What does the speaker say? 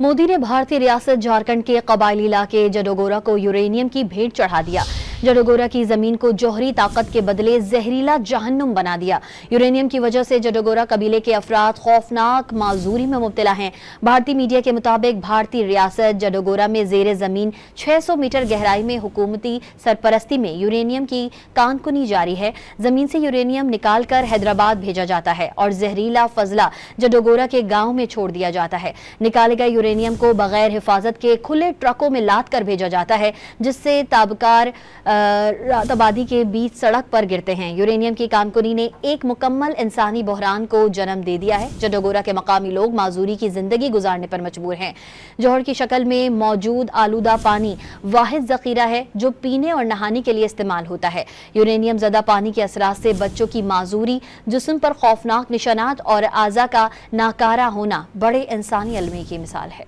मोदी ने भारतीय रियासत झारखंड के कबायली इलाके जडोगोरा को यूरेनियम की भेंट चढ़ा दिया। जडोगोरा की जमीन को जौहरी ताकत के बदले जहरीला जहन्नुम बना दिया। यूरेनियम की वजह से जडोगोरा कबीले के अफराद खौफनाक माजूरी में मुब्तला हैं। भारतीय मीडिया के मुताबिक भारतीय रियासत जडोगोरा में जेर जमीन 600 मीटर गहराई में हुकूमती सरपरस्ती में यूरेनियम की कानकुनी जारी है। जमीन से यूरेनियम निकालकर हैदराबाद भेजा जाता है और जहरीला फजला जडोगोरा के गांव में छोड़ दिया जाता है। निकाले गए यूरेनियम को बगैर हिफाजत के खुले ट्रकों में लाद कर भेजा जाता है, जिससे ताबकार आबादी के बीच सड़क पर गिरते हैं। यूरेनियम की कानकुनी ने एक मुकम्मल इंसानी बहरान को जन्म दे दिया है। जडोगोरा के मकामी लोग माजूरी की जिंदगी गुजारने पर मजबूर हैं। जौहर की शक्ल में मौजूद आलूदा पानी वाहिद जखीरा है जो पीने और नहाने के लिए इस्तेमाल होता है। यूरेनियम ज़दा पानी के असरात से बच्चों की माजूरी, जिस्म पर खौफनाक निशानात और आज़ा का नाकारा होना बड़े इंसानी अलमी की मिसाल है।